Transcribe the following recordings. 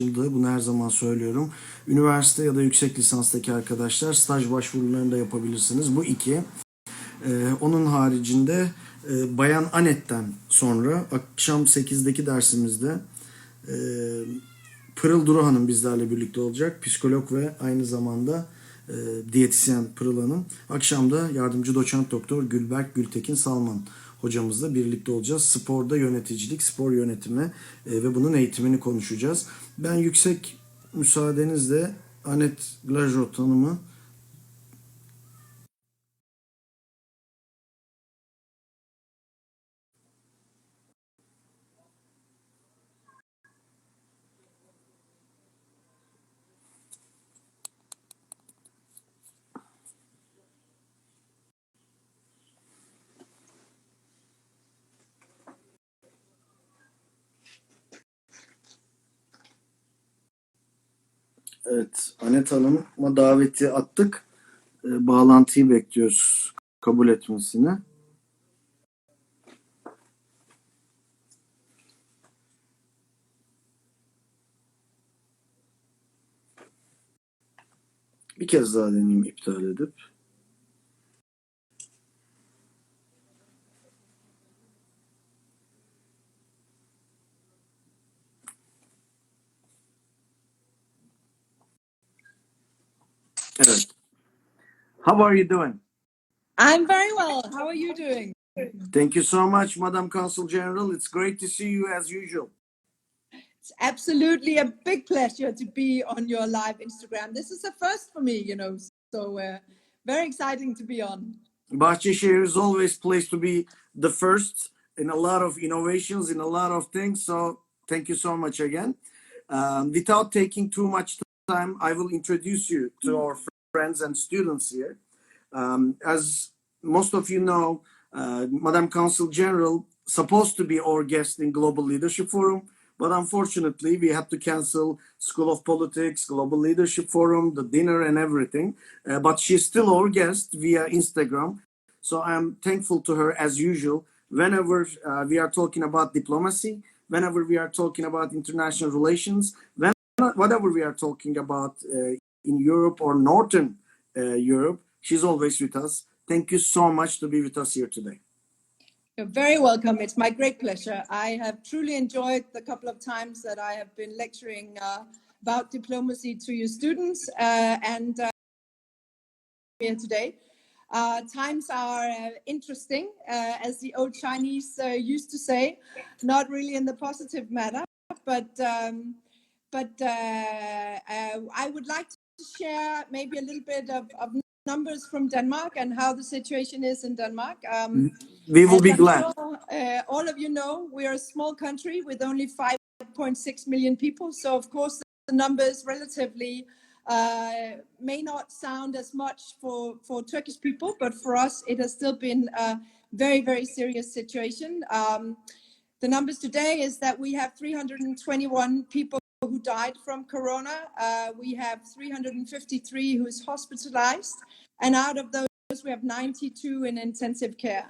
Bunu her zaman söylüyorum. Üniversite ya da yüksek lisanstaki arkadaşlar staj başvurularını da yapabilirsiniz. Bu iki. Onun haricinde Bayan Anette'den sonra akşam 8'deki dersimizde e, Pırıl Duru Hanım bizlerle birlikte olacak. Psikolog ve aynı zamanda diyetisyen Pırıl Hanım. Akşam da yardımcı doçent doktor Gülberk Gültekin Salman hocamızla birlikte olacağız. Sporda yöneticilik, spor yönetimi ve bunun eğitimini konuşacağız. Ben yüksek müsaadenizle Anette Galskjot Hanım'ı evet, Anette Hanım'a daveti attık. Bağlantıyı bekliyoruz kabul etmesini. Bir kez daha deneyeyim iptal edip. Evet. How are you doing? I'm very well. How are you doing? Thank you so much, Madam Consul General. It's great to see you as usual. It's absolutely a big pleasure to be on your live Instagram. This is a first for me, so very exciting to be on. Bahçeşehir is always place to be the first in a lot of innovations, in a lot of things. So thank you so much again. Without taking too much time, I will introduce you to our friends and students here. As most of you know, Madam Consul General supposed to be our guest in Global Leadership Forum, but unfortunately we had to cancel School of Politics, Global Leadership Forum, the dinner and everything. But she's still our guest via Instagram. So I'm thankful to her as usual. Whenever we are talking about diplomacy, whenever we are talking about international relations, whatever we are talking about in Europe or Northern Europe, she's always with us. Thank you so much to be with us here today. You're very welcome. It's my great pleasure. I have truly enjoyed the couple of times that I have been lecturing about diplomacy to your students and here today. Times are interesting, as the old Chinese used to say, not really in the positive manner, but I would like to share maybe a little bit of numbers from Denmark and how the situation is in Denmark. We will be glad. All of you know, we are a small country with only 5.6 million people. So, of course, the numbers relatively may not sound as much for Turkish people, but for us, it has still been a very, very serious situation. The numbers today is that we have 321 people who died from corona. We have 353 who is hospitalized, and out of those we have 92 in intensive care.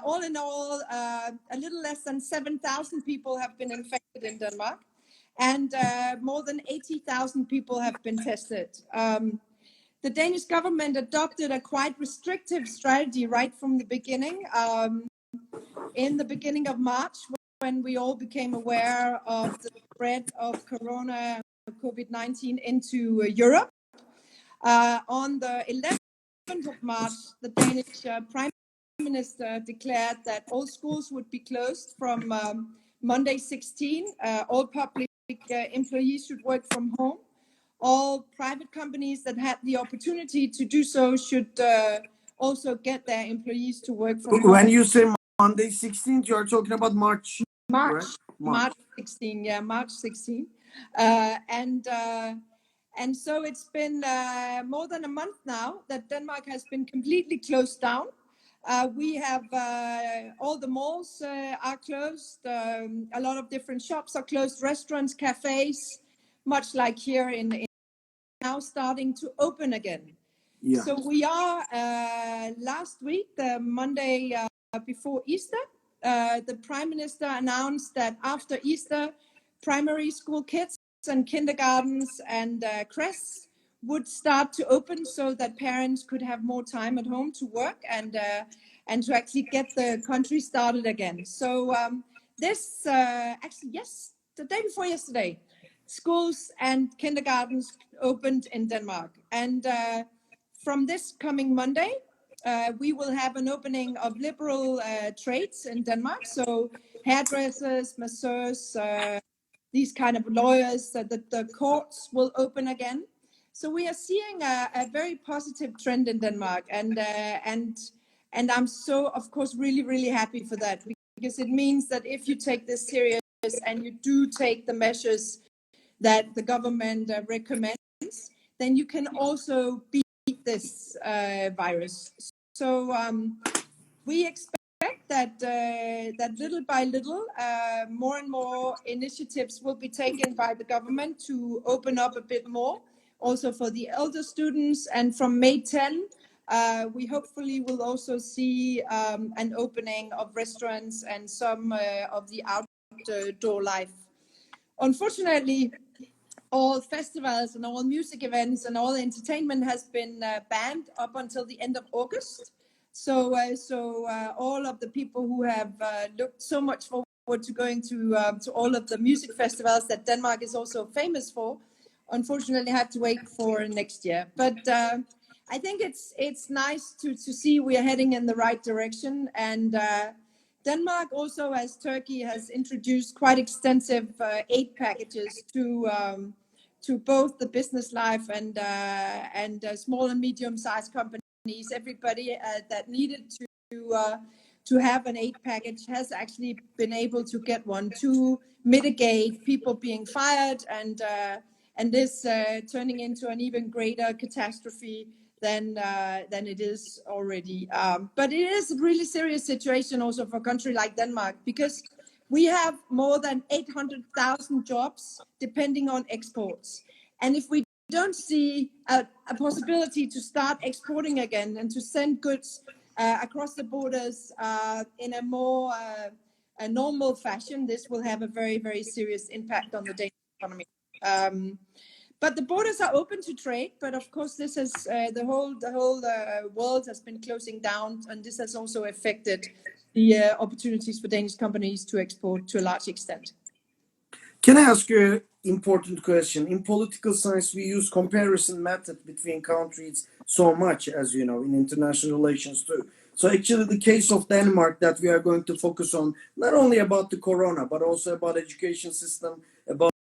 All in all, a little less than 7,000 people have been infected in Denmark, and more than 80,000 people have been tested. The Danish government adopted a quite restrictive strategy right from the beginning. In the beginning of March, when we all became aware of the spread of corona COVID-19 into Europe. On the 11th of March, the Danish Prime Minister declared that all schools would be closed from Monday 16. All public employees should work from home. All private companies that had the opportunity to do so should also get their employees to work from home. When you say Monday 16th, you are talking about March. March 16, yeah, March 16. And so it's been more than a month now that Denmark has been completely closed down. We have all the malls are closed. A lot of different shops are closed, restaurants, cafes, much like here in now starting to open again. Yeah. So we are last week, the Monday before Easter, the Prime Minister announced that after Easter, primary school kids and kindergartens and creches would start to open so that parents could have more time at home to work and to actually get the country started again. So this actually, yes, the day before yesterday, schools and kindergartens opened in Denmark. And from this coming Monday, we will have an opening of liberal trades in Denmark. So hairdressers, masseurs, these kind of lawyers, the courts will open again. So we are seeing a very positive trend in Denmark, and I'm so, of course, really happy for that, because it means that if you take this serious and you do take the measures that the government recommends, then you can also beat this virus. So we expect that little by little, more and more initiatives will be taken by the government to open up a bit more, also for the elder students. And from May 10, we hopefully will also see an opening of restaurants and some of the outdoor life. Unfortunately, all festivals and all music events and all entertainment has been banned up until the end of August. So all of the people who have looked so much forward to going to all of the music festivals that Denmark is also famous for, unfortunately have to wait for next year. But I think it's nice to see we are heading in the right direction. And Denmark also, as Turkey, has introduced quite extensive aid packages to both the business life and small and medium-sized companies. Everybody that needed to have an aid package has actually been able to get one to mitigate people being fired and this turning into an even greater catastrophe than it is already. But it is a really serious situation also for a country like Denmark, because we have more than 800,000 jobs depending on exports. And if we don't see a possibility to start exporting again and to send goods across the borders in a more a normal fashion, this will have a very serious impact on the Danish economy. But the borders are open to trade, but of course this has the whole world has been closing down, and this has also affected the opportunities for Danish companies to export to a large extent. Can I ask you an important question? In political science, we use comparison method between countries so much, as you know, in international relations too. So actually the case of Denmark that we are going to focus on, not only about the corona, but also about education system, about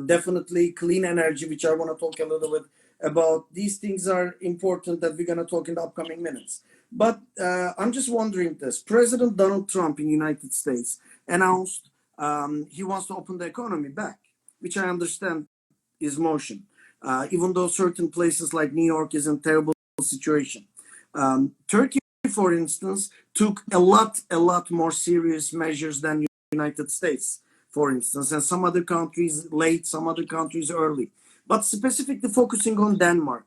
definitely clean energy, which I want to talk a little bit about. These things are important that we're going to talk in the upcoming minutes. But I'm just wondering this. President Donald Trump in the United States announced he wants to open the economy back, which I understand is motion, even though certain places like New York is in a terrible situation. Turkey, for instance, took a lot more serious measures than the United States, for instance, and some other countries late, some other countries early. But specifically focusing on Denmark,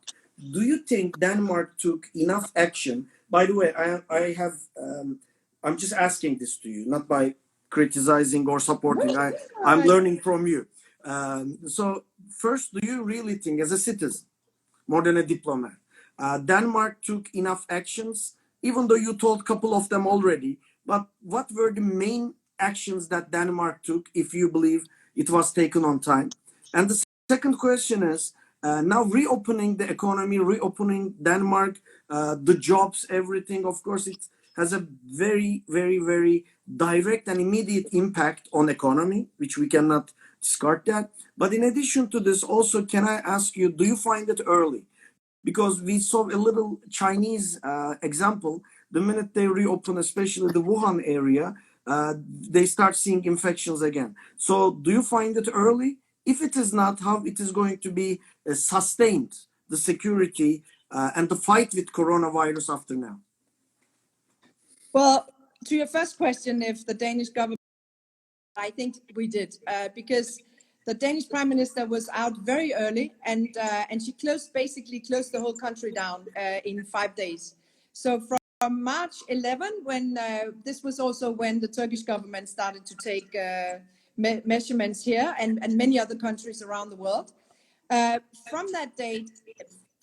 do you think Denmark took enough action? By the way, I'm just asking this to you, not by criticizing or supporting. I'm learning from you. So first, do you really think, as a citizen, more than a diplomat, Denmark took enough actions, even though you told a couple of them already? But what were the main actions that Denmark took, if you believe it was taken on time? And the second question is, now reopening the economy, reopening Denmark, the jobs, everything, of course, it has a very direct and immediate impact on economy, which we cannot discard that. But in addition to this, also, can I ask you, do you find it early? Because we saw a little Chinese example. The minute they reopen, especially the Wuhan area, they start seeing infections again. So do you find it early? If it is not, how it is going to be sustained, the security and the fight with coronavirus after now? Well, to your first question, if the Danish government, I think we did, because the Danish Prime Minister was out very early, and she basically closed the whole country down in 5 days. So from March 11, when this was also when the Turkish government started to take measurements here and many other countries around the world. From that date,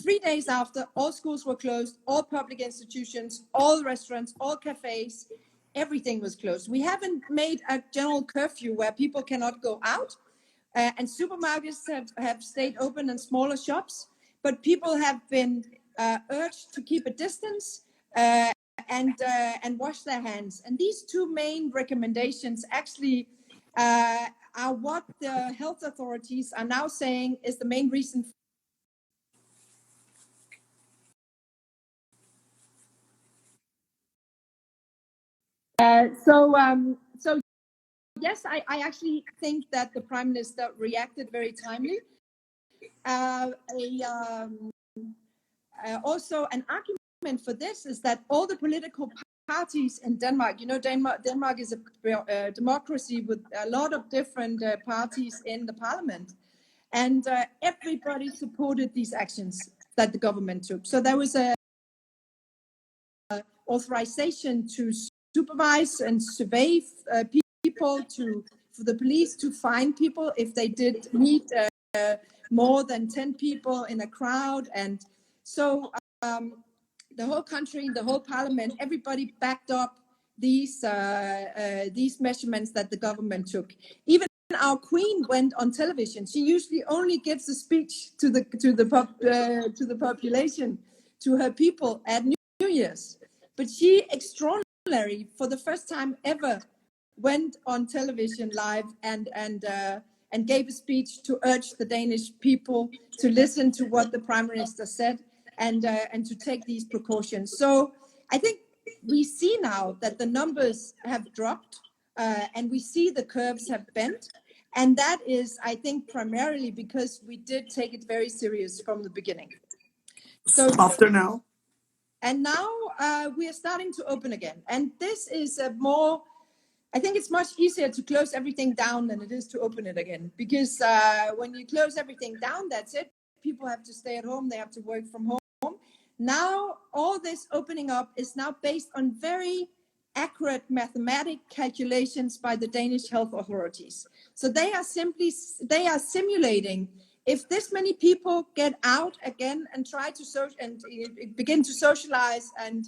3 days after, all schools were closed, all public institutions, all restaurants, all cafes, everything was closed. We haven't made a general curfew where people cannot go out, and supermarkets have stayed open and smaller shops, but people have been urged to keep a distance and wash their hands. And these two main recommendations actually are what the health authorities are now saying is the main reason. So yes, I actually think that the Prime Minister reacted very timely. Also, an argument for this is that all the political parties in Denmark, Denmark is a democracy with a lot of different parties in the parliament, and everybody supported these actions that the government took. So there was a authorization to supervise and survey people, for the police to fine people if they did meet more than 10 people in a crowd. And so the whole country, the whole parliament, everybody backed up these measurements that the government took. Even our queen went on television. She usually only gives a speech to the population, to her people at New Year's. But she extraordinarily, for the first time ever, went on television live and gave a speech to urge the Danish people to listen to what the Prime Minister said and to take these precautions. So I think we see now that the numbers have dropped and we see the curves have bent. And that is, I think, primarily because we did take it very serious from the beginning. So after now? And now we are starting to open again. And this is I think it's much easier to close everything down than it is to open it again. Because when you close everything down, that's it. People have to stay at home. They have to work from home. Now, all this opening up is now based on very accurate mathematic calculations by the Danish health authorities. So they are simulating if this many people get out again and try to begin to socialize and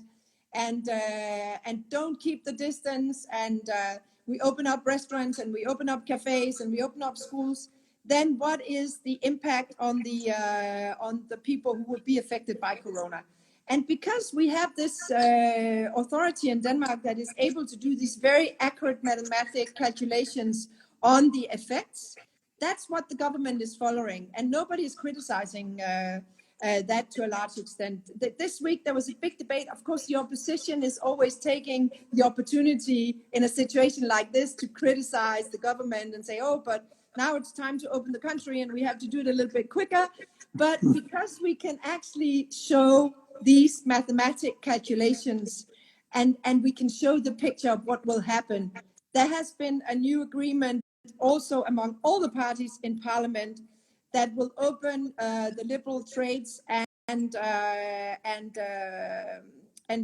don't keep the distance, and we open up restaurants and we open up cafes and we open up schools, then what is the impact on the people who would be affected by corona? And because we have this authority in Denmark that is able to do these very accurate mathematic calculations on the effects, that's what the government is following, and nobody is criticizing that to a large extent. This week there was a big debate. Of course, the opposition is always taking the opportunity in a situation like this to criticize the government and say, oh, but now it's time to open the country and we have to do it a little bit quicker. But because we can actually show these mathematic calculations and we can show the picture of what will happen, there has been a new agreement also among all the parties in parliament that will open the liberal trades and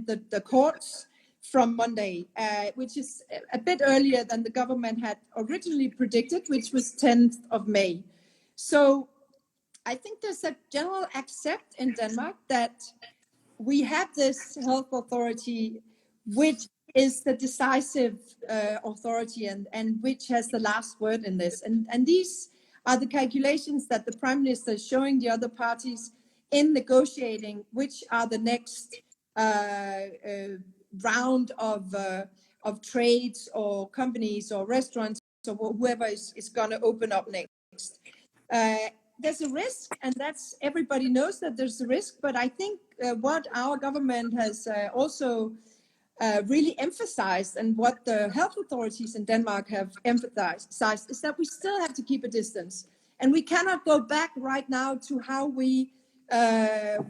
the courts from Monday, which is a bit earlier than the government had originally predicted, which was 10th of May. So I think there's a general accept in Denmark that we have this health authority, which is the decisive authority and which has the last word in this. And these are the calculations that the Prime Minister is showing the other parties in negotiating, which are the next round of trades or companies or restaurants or whoever is going to open up next. There's a risk, and that's everybody knows that there's a risk. But I think what our government has also really emphasized, and what the health authorities in Denmark have emphasized, is that we still have to keep a distance, and we cannot go back right now to how we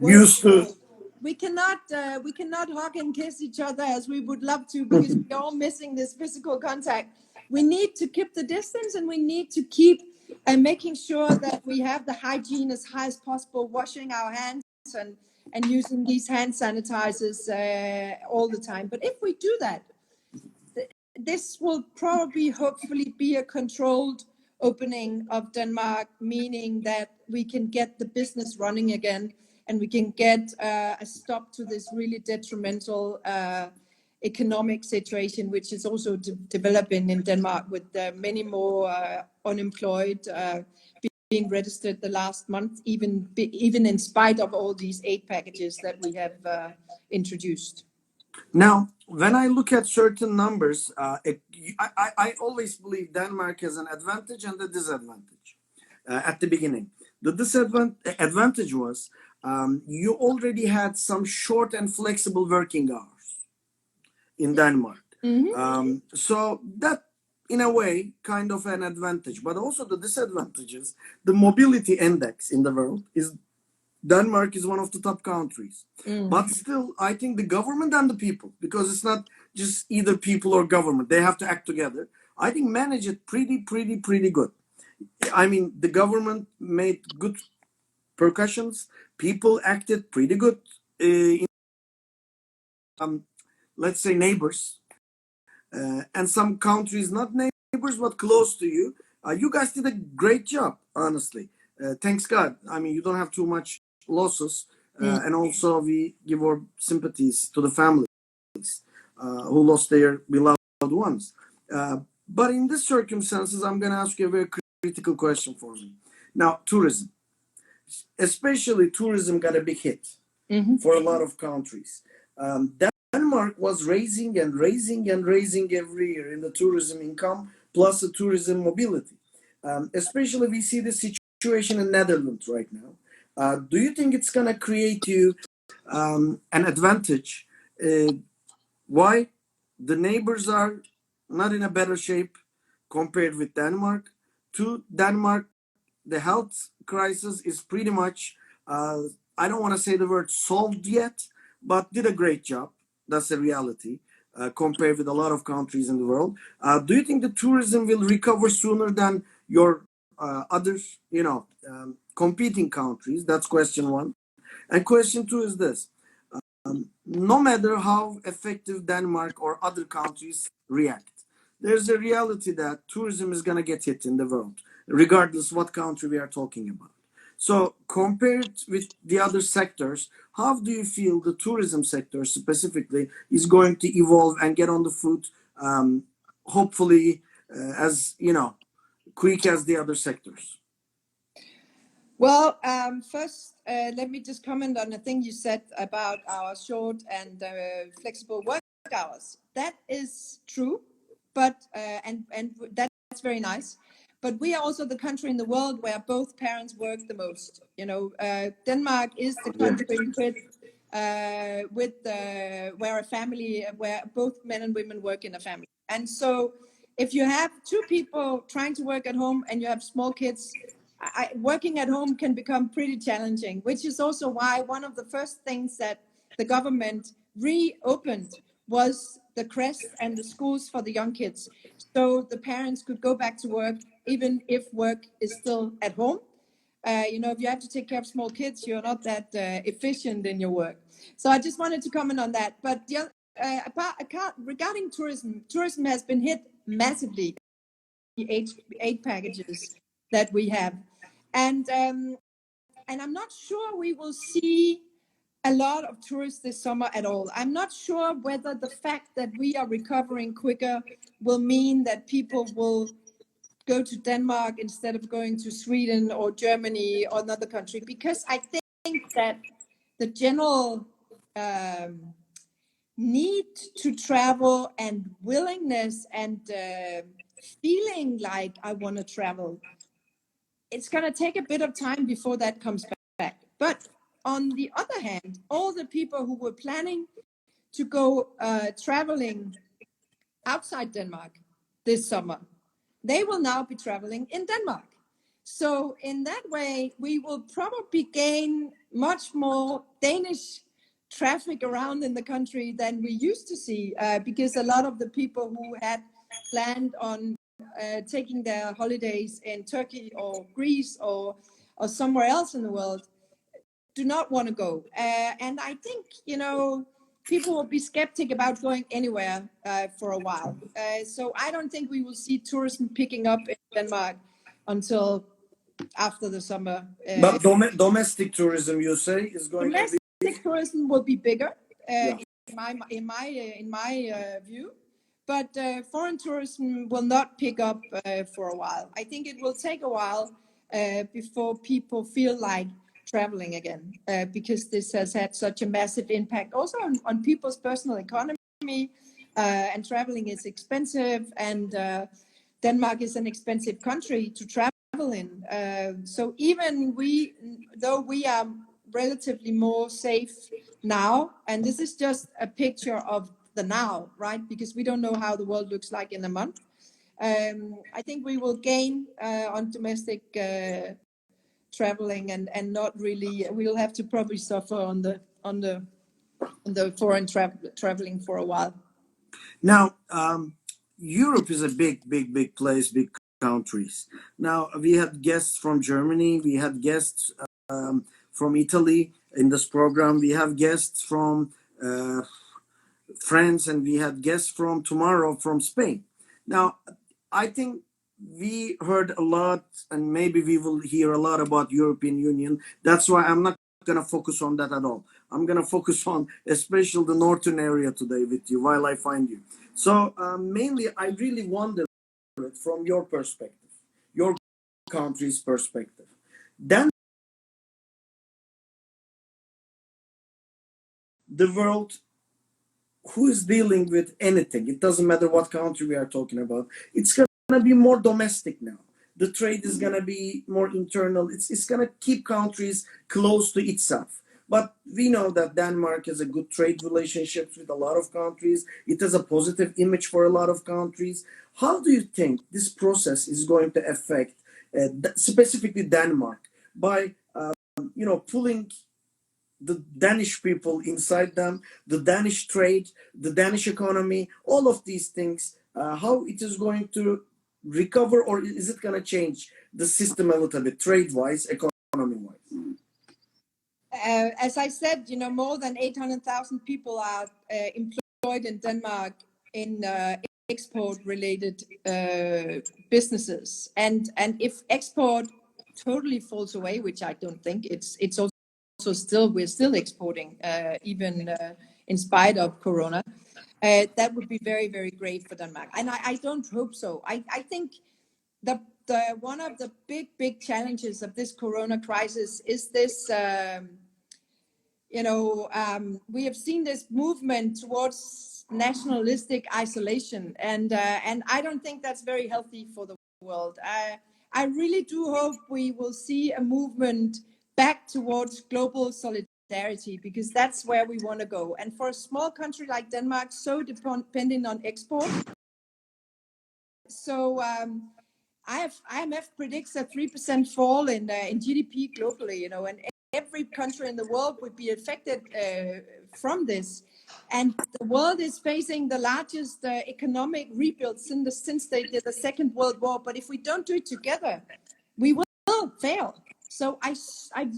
used to. We cannot hug and kiss each other as we would love to, because we're all missing this physical contact. We need to keep the distance, and we need to keep making sure that we have the hygiene as high as possible, washing our hands and using these hand sanitizers all the time. But if we do that, this will probably, hopefully, be a controlled opening of Denmark, meaning that we can get the business running again, and we can get a stop to this really detrimental economic situation, which is also developing in Denmark, with many more unemployed being registered the last month, even in spite of all these aid packages that we have introduced. Now, when I look at certain numbers, I always believe Denmark has an advantage and a disadvantage at the beginning. The disadvantage was you already had some short and flexible working hours in Denmark. Mm-hmm. So that, in a way, kind of an advantage. But also the disadvantage is the mobility index in the world is Denmark is one of the top countries. But still, I think the government and the people, because it's not just either people or government, they have to act together. I think manage it pretty good. I mean, the government made good precautions. People acted pretty good. Let's say neighbors, and some countries not neighbors but close to you. You guys did a great job, honestly. Thanks God. I mean, you don't have too much losses, and also we give our sympathies to the families who lost their beloved ones. But in these circumstances, I'm going to ask you a very critical question for me. Now, tourism, especially tourism, got a big hit for a lot of countries. Denmark was raising every year in the tourism income plus the tourism mobility. Especially we see the situation in Netherlands right now. Do you think it's going to create you an advantage? Why? The neighbors are not in a better shape compared with Denmark. To Denmark, the health crisis is pretty much, I don't want to say the word solved yet, but did a great job. That's the reality compared with a lot of countries in the world. Do you think the tourism will recover sooner than your other, competing countries? That's question one. And question two is this. No matter how effective Denmark or other countries react, there's a reality that tourism is going to get hit in the world, regardless what country we are talking about. So compared with the other sectors, how do you feel the tourism sector specifically is going to evolve and get on the foot, hopefully, as quick as the other sectors? Well, first, let me just comment on the thing you said about our short and flexible work hours. That is true, but and that's very nice. But we are also the country in the world where both parents work the most. Denmark is the country where a family, where both men and women work in a family. And so if you have two people trying to work at home and you have small kids, working at home can become pretty challenging, which is also why one of the first things that the government reopened was the creche and the schools for the young kids. So the parents could go back to work even if work is still at home. If you have to take care of small kids, you're not that efficient in your work. So I just wanted to comment on that. But regarding tourism has been hit massively. Aid packages that we have, and I'm not sure we will see a lot of tourists this summer at all. I'm not sure whether the fact that we are recovering quicker will mean that people will go to Denmark instead of going to Sweden or Germany or another country, because I think that the general need to travel and willingness and feeling like I want to travel, it's going to take a bit of time before that comes back. But on the other hand, all the people who were planning to go traveling outside Denmark this summer, they will now be traveling in Denmark. So in that way, we will probably gain much more Danish traffic around in the country than we used to see, because a lot of the people who had planned on taking their holidays in Turkey or Greece or somewhere else in the world do not want to go. And I think, people will be skeptic about going anywhere for a while. So I don't think we will see tourism picking up in Denmark until after the summer. But domestic tourism, you say, is going to be. Domestic tourism will be bigger Yeah. in my view, but foreign tourism will not pick up for a while. I think it will take a while before people feel like traveling again, because this has had such a massive impact also on people's personal economy, and traveling is expensive, and Denmark is an expensive country to travel in. So even though we are relatively more safe now, and this is just a picture of the now, right? Because we don't know how the world looks like in a month. I think we will gain on domestic traveling, and not really. We'll have to probably suffer on the foreign traveling for a while. Now, Europe is a big place, big countries. Now, we had guests from Germany, we had guests from Italy in this program, we have guests from France, and we had guests from tomorrow from Spain. Now, I think we heard a lot, and maybe we will hear a lot about European Union. That's why I'm not going to focus on that at all. I'm going to focus on especially the northern area today with you while I find you. So mainly, I really wonder from your perspective, your country's perspective. Then the world, who is dealing with anything, it doesn't matter what country we are talking about, it's going to be more domestic now. The trade is going to be more internal. It's going to keep countries close to itself. But we know that Denmark has a good trade relationships with a lot of countries. It has a positive image for a lot of countries. How do you think this process is going to affect specifically Denmark by pulling the Danish people inside them, the Danish trade, the Danish economy, all of these things, how it is going to recover, or is it going to change the system a little bit, trade-wise, economy-wise? As I said, more than 800,000 people are employed in Denmark in export-related businesses, and if export totally falls away, which I don't think, it's also we're still exporting even in spite of Corona. That would be very, very great for Denmark, and I don't hope so. I think the one of the big challenges of this Corona crisis is this. We have seen this movement towards nationalistic isolation, and I don't think that's very healthy for the world. I really do hope we will see a movement back towards global solidarity, because that's where we want to go. And for a small country like Denmark, so dependent on export, so IMF predicts a 3% fall in GDP globally, and every country in the world would be affected from this. And the world is facing the largest economic rebuild since they did the Second World War. But if we don't do it together, we will fail. So I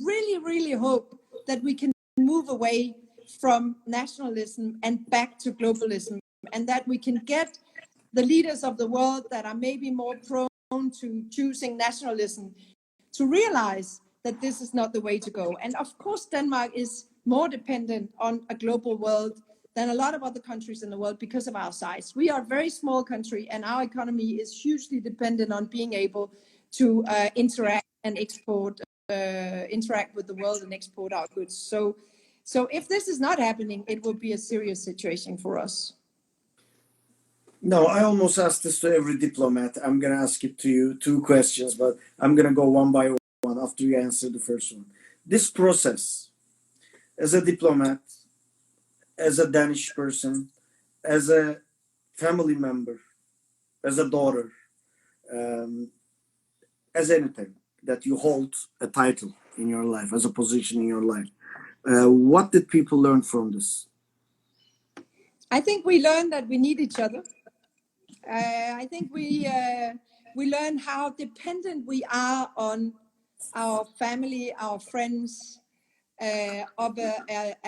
really, really hope that we can move away from nationalism and back to globalism, and that we can get the leaders of the world that are maybe more prone to choosing nationalism to realize that this is not the way to go. And of course, Denmark is more dependent on a global world than a lot of other countries in the world because of our size. We are a very small country, and our economy is hugely dependent on being able to interact and export, interact with the world and export our goods. So if this is not happening, it will be a serious situation for us. No, I almost asked this to every diplomat. I'm going to ask it to you, two questions, but I'm going to go one by one after you answer the first one. This process, as a diplomat, as a Danish person, as a family member, as a daughter, as anything that you hold a title in your life, as a position in your life, what did people learn from this? I think we learned that we need each other. I think we learn how dependent we are on our family, our friends, of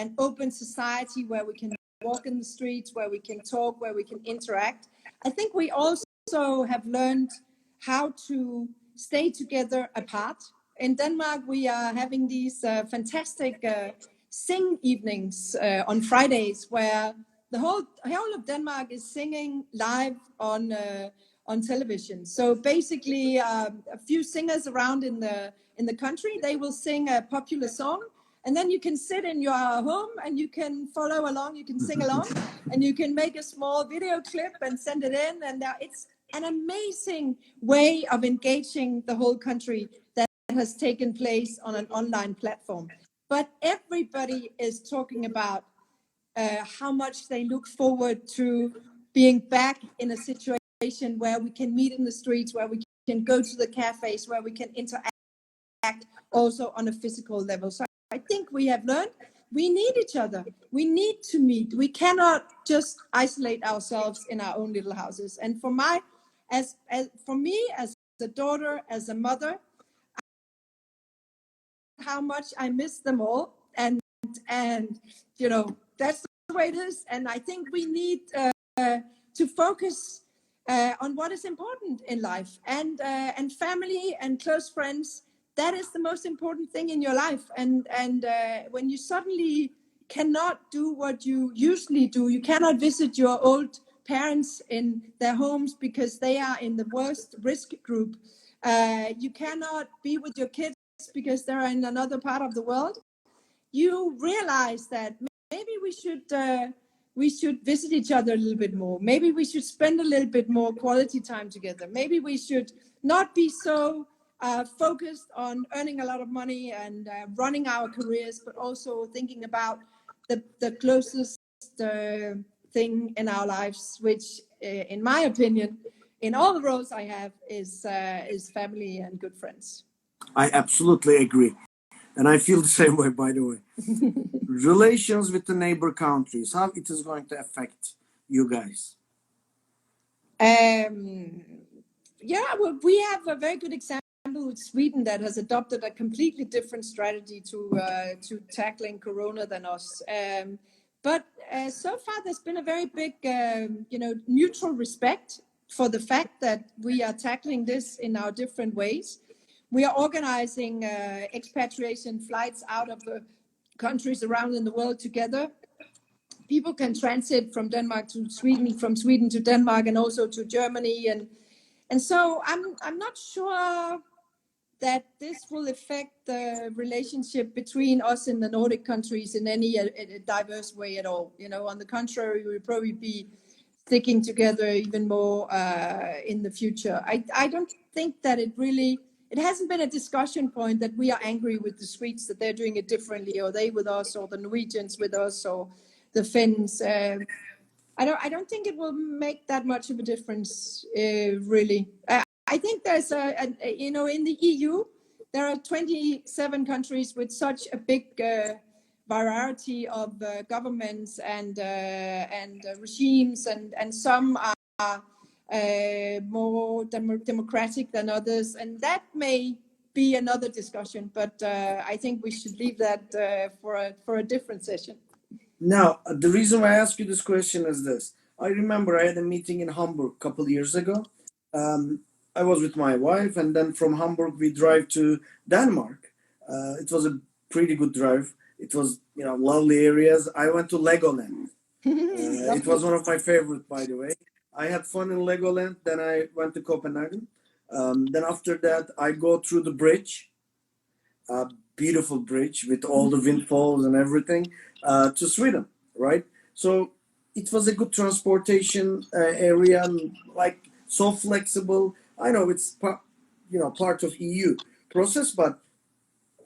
an open society where we can walk in the streets, where we can talk, where we can interact. I think we also have learned how to stay together apart. In Denmark, we are having these fantastic sing evenings on Fridays, where the whole of Denmark is singing live on television. So basically, a few singers around in the country, they will sing a popular song, and then you can sit in your home and you can follow along, you can sing along, and you can make a small video clip and send it in. And it's an amazing way of engaging the whole country that has taken place on an online platform. But everybody is talking about how much they look forward to being back in a situation where we can meet in the streets, where we can go to the cafes, where we can interact also on a physical level. So I think we have learned we need each other. We need to meet. We cannot just isolate ourselves in our own little houses. And for me, as a daughter, as a mother, how much I miss them all. And you know, that's the way it is. And I think we need to focus on what is important in life, and family and close friends. That is the most important thing in your life. And when you suddenly cannot do what you usually do, you cannot visit your old parents in their homes because they are in the worst risk group. You cannot be with your kids because they're in another part of the world. You realize that maybe we should visit each other a little bit more. Maybe we should spend a little bit more quality time together. Maybe we should not be so focused on earning a lot of money and running our careers, but also thinking about the closest thing in our lives, which, in my opinion, in all the roles I have, is family and good friends. I absolutely agree. And I feel the same way, by the way. Relations with the neighbor countries, how it is going to affect you guys? Yeah, well, we have a very good example with Sweden that has adopted a completely different strategy to tackling Corona than us. But so far, there's been a very big, mutual respect for the fact that we are tackling this in our different ways. We are organizing expatriation flights out of the countries around in the world together. People can transit from Denmark to Sweden, from Sweden to Denmark, and also to Germany. And so I'm not sure that this will affect the relationship between us and the Nordic countries in any diverse way at all. You know, on the contrary, we will probably be sticking together even more in the future. I don't think that it hasn't been a discussion point that we are angry with the Swedes, that they're doing it differently, or they with us, or the Norwegians with us, or the Finns. I don't think it will make that much of a difference, really. I think there's in the EU, there are 27 countries with such a big variety of governments and regimes, and some are more democratic than others, and that may be another discussion. But I think we should leave that for a different session. Now, the reason why I ask you this question is this. I remember I had a meeting in Hamburg a couple of years ago. I was with my wife, and then from Hamburg we drive to Denmark. It was a pretty good drive. It was, lovely areas. I went to Legoland. It was one of my favorite, by the way. I had fun in Legoland. Then I went to Copenhagen. Then after that, I go through the bridge, a beautiful bridge with all the windfalls and everything, to Sweden, right? So it was a good transportation area, like so flexible. I know it's part of EU process, but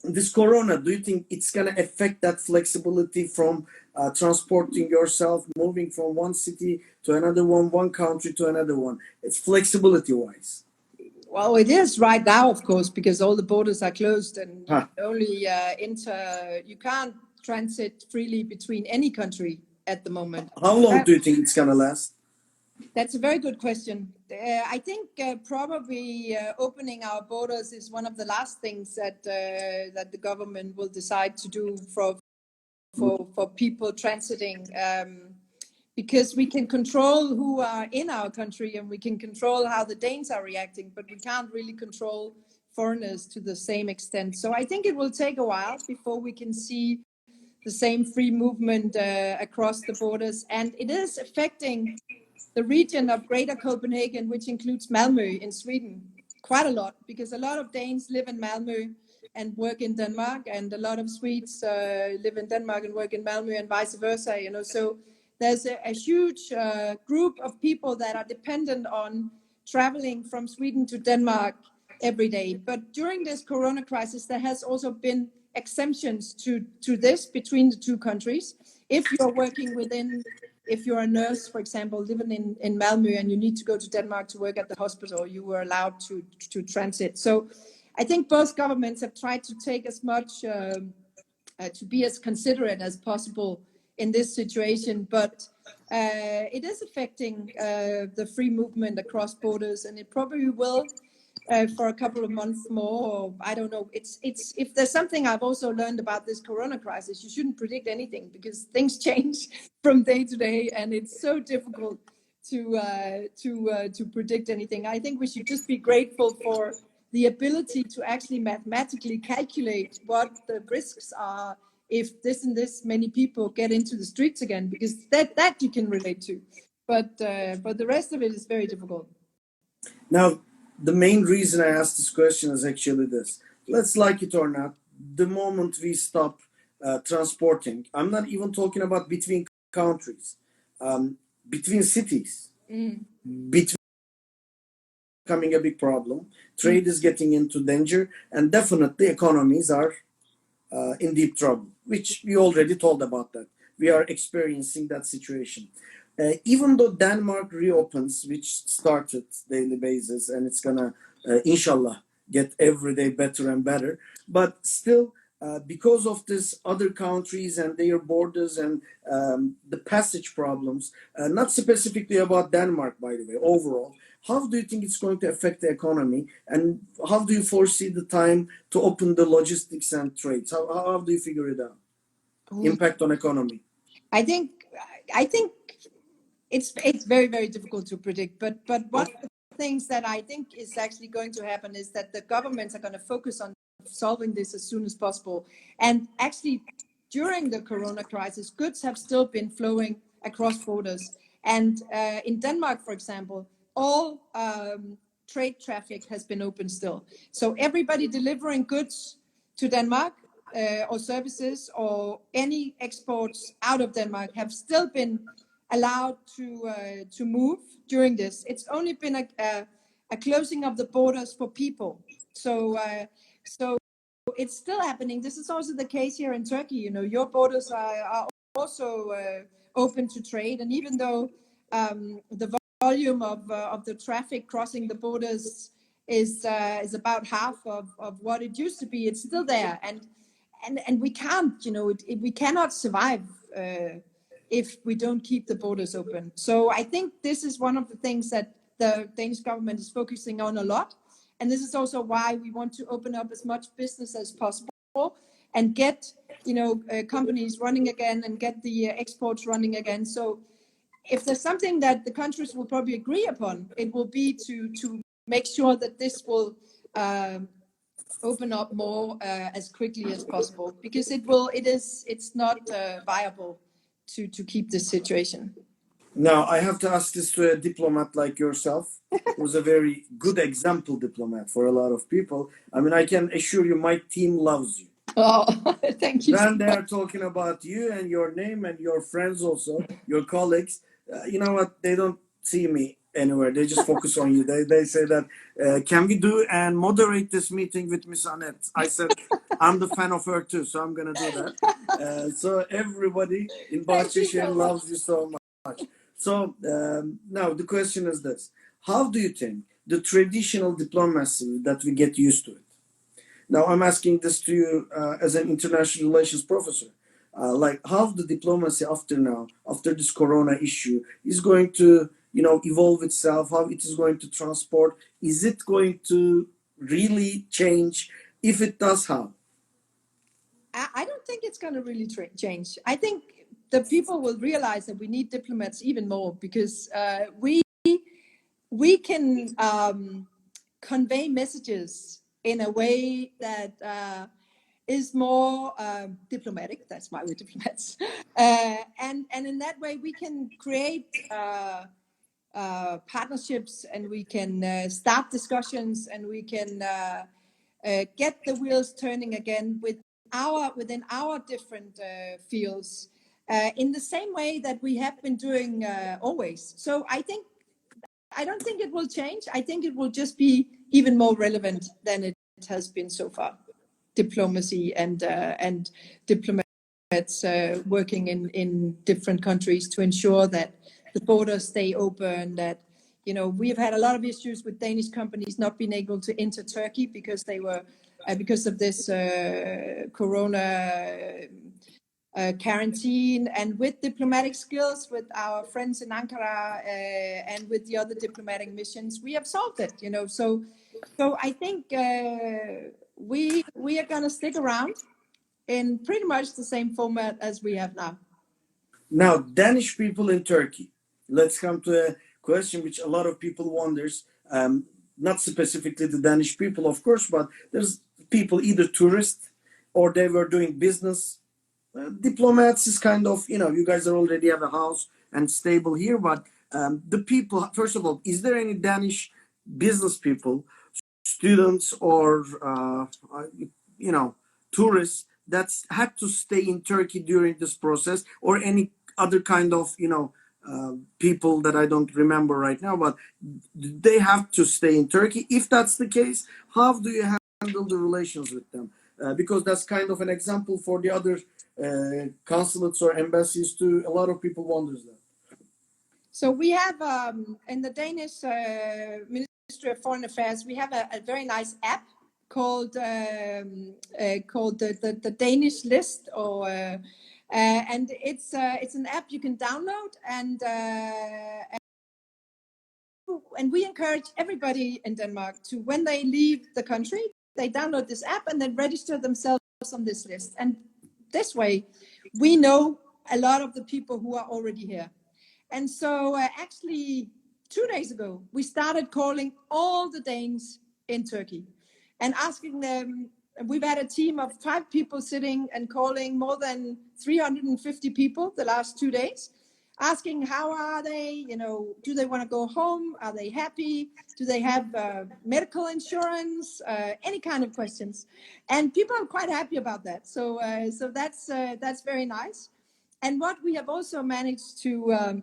this Corona, do you think it's gonna affect that flexibility from transporting yourself, moving from one city to another one country to another one? It's flexibility wise. Well, it is right now, of course, because all the borders are closed, and only you can't transit freely between any country at the moment. How long do you think it's gonna last? That's a very good question. I think probably opening our borders is one of the last things that the government will decide to do for people transiting. because we can control who are in our country and we can control how the Danes are reacting, but we can't really control foreigners to the same extent. So I think it will take a while before we can see the same free movement across the borders. And it is affecting the region of Greater Copenhagen, which includes Malmö in Sweden, quite a lot, because a lot of Danes live in Malmö and work in Denmark, and a lot of Swedes live in Denmark and work in Malmö, and vice versa. So there's a huge group of people that are dependent on traveling from Sweden to Denmark every day. But during this corona crisis, there has also been exemptions to this between the two countries. If you're working if you're a nurse, for example, living in Malmö and you need to go to Denmark to work at the hospital, you were allowed to transit. So I think both governments have tried to take as much, to be as considerate as possible in this situation, but it is affecting the free movement across borders, and it probably will for a couple of months more. Or I don't know. It's if there's something I've also learned about this corona crisis, you shouldn't predict anything because things change from day to day, and it's so difficult to predict anything. I think we should just be grateful for the ability to actually mathematically calculate what the risks are if this and this many people get into the streets again, because that you can relate to, but the rest of it is very difficult. Now, the main reason I asked this question is actually this. Let's like it or not, the moment we stop transporting, I'm not even talking about between countries, between cities, between becoming a big problem, trade is getting into danger, and definitely economies are in deep trouble, which we already told about that. We are experiencing that situation. Even though Denmark reopens, which started daily basis, and it's gonna, inshallah, get every day better and better, but still, because of this other countries and their borders and the passage problems, not specifically about Denmark, by the way, overall, how do you think it's going to affect the economy, and how do you foresee the time to open the logistics and trades? How do you figure it out? Impact on economy. I think it's very, very difficult to predict. But one of the things that I think is actually going to happen is that the governments are going to focus on solving this as soon as possible. And actually, during the corona crisis, goods have still been flowing across borders. And in Denmark, for example, all trade traffic has been open still. So everybody delivering goods to Denmark or services or any exports out of Denmark have still been allowed to move during this. It's only been a closing of the borders for people. So it's still happening. This is also the case here in Turkey. Your borders are also open to trade, and even though the volume of the traffic crossing the borders is about half of what it used to be, it's still there, and we can't, we cannot survive if we don't keep the borders open. So I think this is one of the things that the Danish government is focusing on a lot. And this is also why we want to open up as much business as possible and get, companies running again and get the exports running again. So if there's something that the countries will probably agree upon, it will be to make sure that this will open up more as quickly as possible, because it's not viable to keep this situation. Now, I have to ask this to a diplomat like yourself, who's a very good example diplomat for a lot of people. I mean, I can assure you my team loves you. Oh, thank you. When they're talking about you and your name and your friends also, your colleagues, you know what? They don't see me anywhere. They just focus on you. They say that, can we do and moderate this meeting with Miss Anette? I said, I'm the fan of her too, so I'm going to do that. So everybody in Bahçeşehir loves you so much. So now the question is this. How do you think the traditional diplomacy that we get used to it? Now I'm asking this to you as an international relations professor. Like how the diplomacy after this corona issue is going to, evolve itself, how it is going to transport. Is it going to really change? If it does, how? I don't think it's going to really change. I think the people will realize that we need diplomats even more, because we can convey messages in a way that is more diplomatic. That's why we're diplomats. And in that way, we can create partnerships, and we can start discussions, and we can get the wheels turning again within our different fields, in the same way that we have been doing always. So I don't think it will change. I think it will just be even more relevant than it has been so far. Diplomacy and diplomats working in different countries to ensure that the borders stay open. That, you know, we've had a lot of issues with Danish companies not being able to enter Turkey because they were because of this corona quarantine, and with diplomatic skills, with our friends in Ankara and with the other diplomatic missions, we have solved it. You know, so I think we are going to stick around in pretty much the same format as we have now. Now, Danish people in Turkey. Let's come to a question which a lot of people wonders. Not specifically the Danish people, of course, but there's people, either tourists or they were doing business. Diplomats is kind of, you know, you guys are already have a house and stable here, but the people, first of all, is there any Danish business people, students, or you know, tourists that's had to stay in Turkey during this process, or any other kind of, you know, people that I don't remember right now, but they have to stay in Turkey? If that's the case, how do you handle the relations with them? Because that's kind of an example for the other consulates or embassies too. A lot of people wonders that. So we have in the Danish Ministry of Foreign Affairs, we have a very nice app called the Danish List, or and it's an app you can download, and we encourage everybody in Denmark to, when they leave the country, they download this app and then register themselves on this list. And this way, we know a lot of the people who are already here. And so actually 2 days ago, we started calling all the Danes in Turkey and asking them. We've had a team of 5 people sitting and calling more than 350 people the last 2 days, asking how are they, you know, do they want to go home? Are they happy? Do they have medical insurance? Any kind of questions. And people are quite happy about that. So that's very nice. And what we have also managed to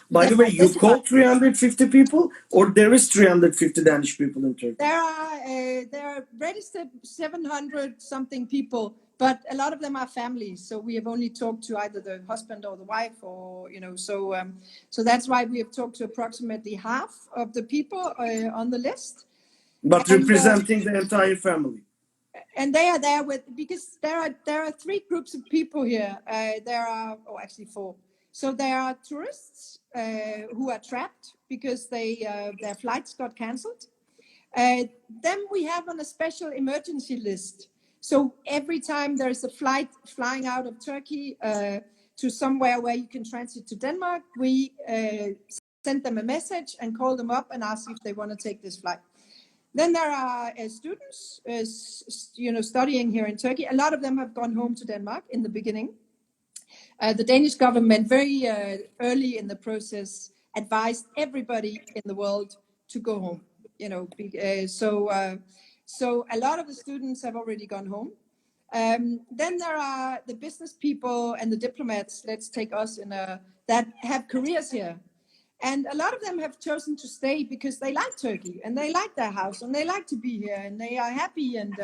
by the way, you called 350 people, or there is 350 Danish people in Turkey? There are registered 700 something people, but a lot of them are families. So we have only talked to either the husband or the wife, or, you know, so that's why we have talked to approximately half of the people on the list. But representing the entire family. And they are there because there are 3 groups of people here. There are, actually 4. So there are tourists who are trapped because their flights got cancelled. Then we have on a special emergency list. So every time there's a flight flying out of Turkey to somewhere where you can transit to Denmark, we send them a message and call them up and ask if they want to take this flight. Then there are students, you know, studying here in Turkey. A lot of them have gone home to Denmark in the beginning. The Danish government very early in the process advised everybody in the world to go home. You know, so a lot of the students have already gone home. Then there are the business people and the diplomats. Let's take us that have careers here. And a lot of them have chosen to stay because they like Turkey and they like their house and they like to be here and they are happy, and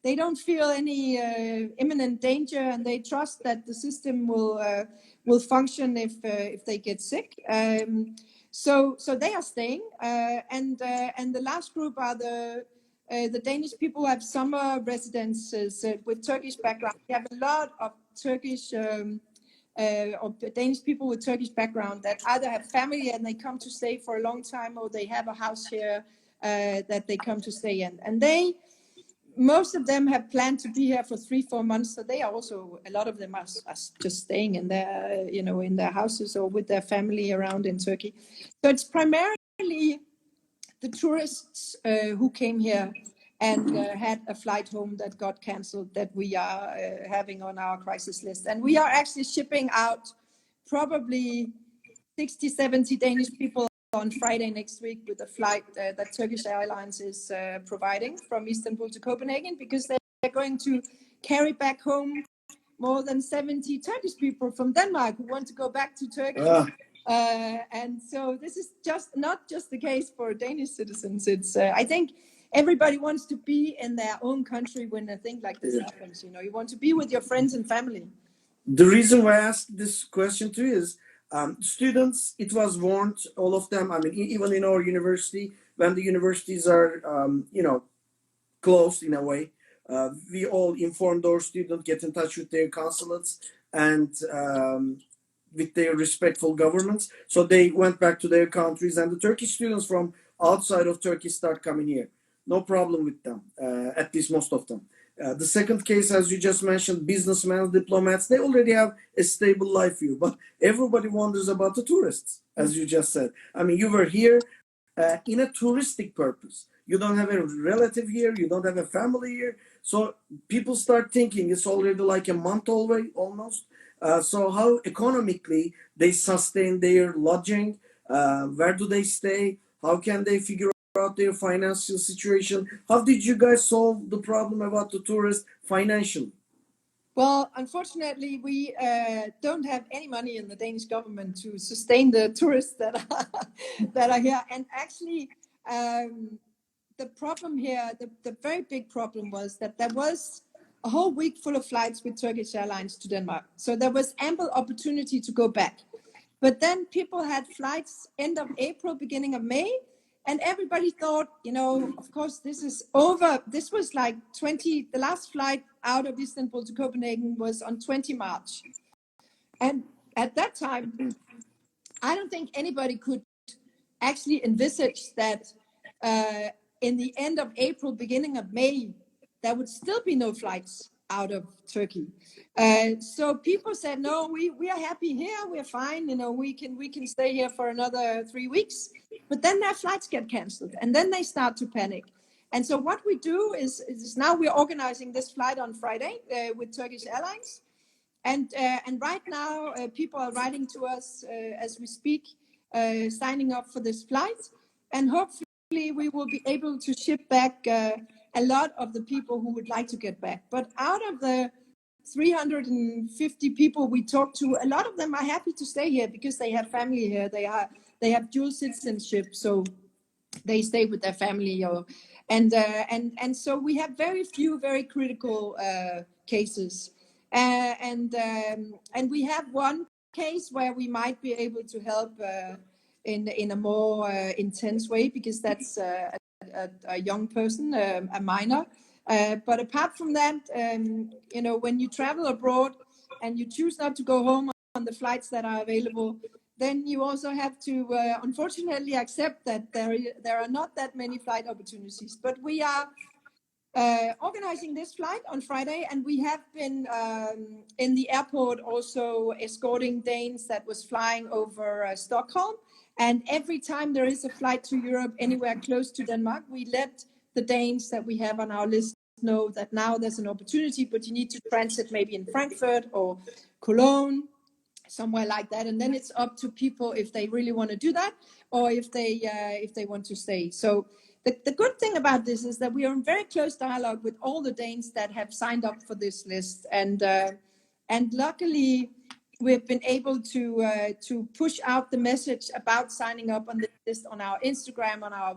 they don't feel any imminent danger, and they trust that the system will function if they get sick. So they are staying, and the last group are the Danish people who have summer residences with Turkish background. We have a lot of Turkish. Or Danish people with Turkish background that either have family and they come to stay for a long time, or they have a house here that they come to stay in. And most of them have planned to be here for 3-4 months, so they are also, a lot of them are just staying in their, in their houses or with their family around in Turkey. So it's primarily the tourists who came here and had a flight home that got cancelled that we are having on our crisis list. And we are actually shipping out probably 60, 70 Danish people on Friday next week with a flight that Turkish Airlines is providing from Istanbul to Copenhagen, because they're going to carry back home more than 70 Turkish people from Denmark who want to go back to Turkey. And so this is not just the case for Danish citizens. It's I think everybody wants to be in their own country when a thing like this happens. You want to be with your friends and family. The reason why I asked this question too is students, it was warned, all of them. I mean, even in our university, when the universities are, closed in a way, we all informed our students, get in touch with their consulates and with their respectful governments. So they went back to their countries, and the Turkish students from outside of Turkey start coming here. No problem with them, at least most of them. The second case, as you just mentioned, businessmen, diplomats, they already have a stable life view, but everybody wonders about the tourists, as you just said. I mean, you were here in a touristic purpose. You don't have a relative here, you don't have a family here. So people start thinking it's already like a month away almost. So how economically they sustain their lodging, where do they stay, how can they figure out their financial situation? How did you guys solve the problem about the tourists financially? Well, unfortunately, we don't have any money in the Danish government to sustain the tourists that are here. And actually, the problem here, the very big problem was that there was a whole week full of flights with Turkish Airlines to Denmark. So there was ample opportunity to go back. But then people had flights end of April, beginning of May. And everybody thought, of course, this is over. This was like the last flight out of Istanbul to Copenhagen was on 20 March. And at that time, I don't think anybody could actually envisage that in the end of April, beginning of May, there would still be no flights out of Turkey. So people said, no, we are happy here. We're fine. We can stay here for another 3 weeks. But then their flights get canceled, and then they start to panic. And so what we do is now we're organizing this flight on Friday with Turkish Airlines. And right now, people are writing to us as we speak, signing up for this flight. And hopefully we will be able to ship back a lot of the people who would like to get back. But out of the 350 people we talked to, a lot of them are happy to stay here because they have family here. They have dual citizenship, so they stay with their family. And so we have very few very critical cases. And we have one case where we might be able to help in a more intense way, because that's a young person, a minor. But apart from that, when you travel abroad and you choose not to go home on the flights that are available, then you also have to, unfortunately, accept that there are not that many flight opportunities. But we are organizing this flight on Friday, and we have been in the airport also escorting Danes that was flying over Stockholm. And every time there is a flight to Europe anywhere close to Denmark, we let the Danes that we have on our list know that now there's an opportunity, but you need to transit maybe in Frankfurt or Cologne, somewhere like that. And then it's up to people if they really want to do that, or if they want to stay. So the good thing about this is that we are in very close dialogue with all the Danes that have signed up for this list. And luckily, we've been able to push out the message about signing up on the list on our Instagram, on our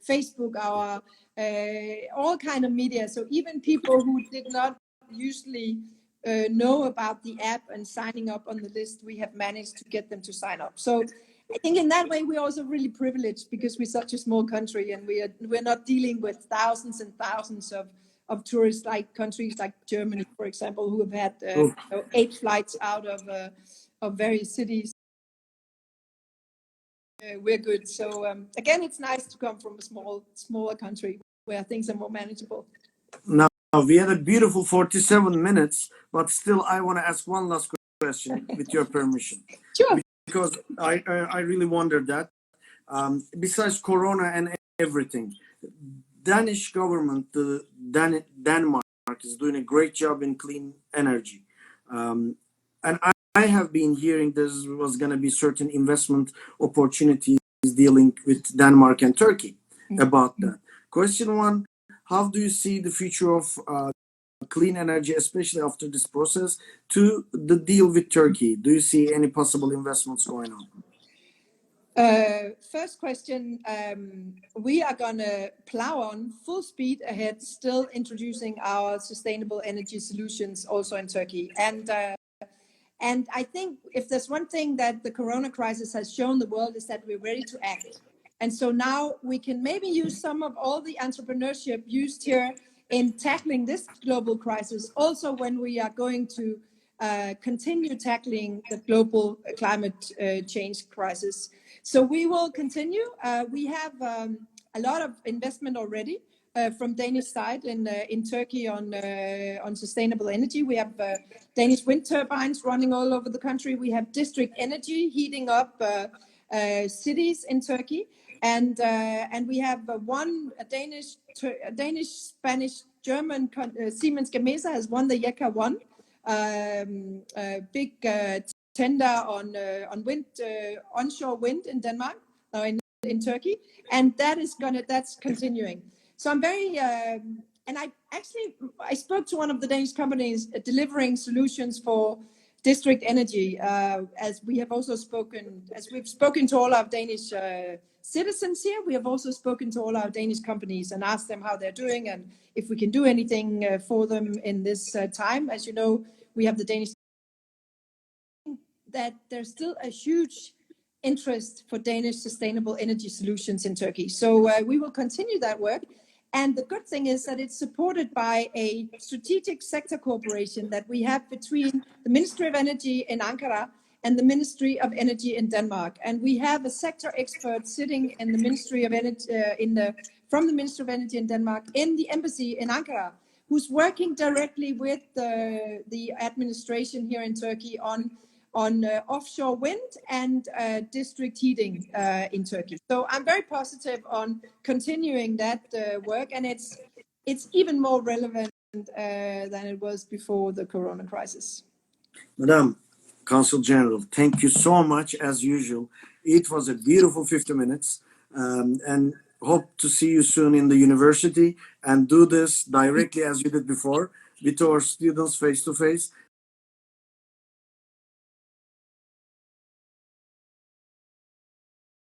Facebook, our all kind of media. So even people who did not usually know about the app and signing up on the list, we have managed to get them to sign up. So I think in that way we're also really privileged, because we're such a small country, and we're not dealing with thousands and thousands of tourists like countries like Germany, for example, who have had 8 flights out of various cities. We're good. So again, it's nice to come from a smaller country where things are more manageable. Now, we had a beautiful 47 minutes, but still, I want to ask one last question with your permission. Sure. Because I really wondered that. Besides Corona and everything, Danish government, Denmark is doing a great job in clean energy. And I have been hearing there was going to be certain investment opportunities dealing with Denmark and Turkey about that. Question one, how do you see the future of clean energy, especially after this process, to the deal with Turkey? Do you see any possible investments going on? First question, we are going to plow on full speed ahead, still introducing our sustainable energy solutions also in Turkey. And I think if there's one thing that the Corona crisis has shown the world is that we're ready to act. And so now we can maybe use some of all the entrepreneurship used here in tackling this global crisis, also when we are going to continue tackling the global climate change crisis. So we will continue. We have a lot of investment already from Danish side in Turkey on sustainable energy. We have Danish wind turbines running all over the country. We have district energy heating up cities in Turkey. And we have a Danish, Spanish, German Siemens Gamesa has won the YECA 1 big tender on wind, onshore wind in Denmark, in Turkey, and that's continuing. So I'm very and I spoke to one of the Danish companies delivering solutions for district energy, as we've spoken to all our Danish citizens here. We have also spoken to all our Danish companies and asked them how they're doing and if we can do anything for them in this time. As you know, we have the Danish that there's still a huge interest for Danish sustainable energy solutions in Turkey. So we will continue that work. And the good thing is that it's supported by a strategic sector cooperation that we have between the Ministry of Energy in Ankara and the Ministry of Energy in Denmark. And we have a sector expert sitting in the Ministry of Energy, from the Ministry of Energy in Denmark in the embassy in Ankara, who's working directly with the administration here in Turkey on offshore wind and district heating in Turkey. So I'm very positive on continuing that work, and it's even more relevant than it was before the Corona crisis. Madam Consul General, thank you so much as usual. It was a beautiful 50 minutes, and hope to see you soon in the university and do this directly as you did before with our students face to face.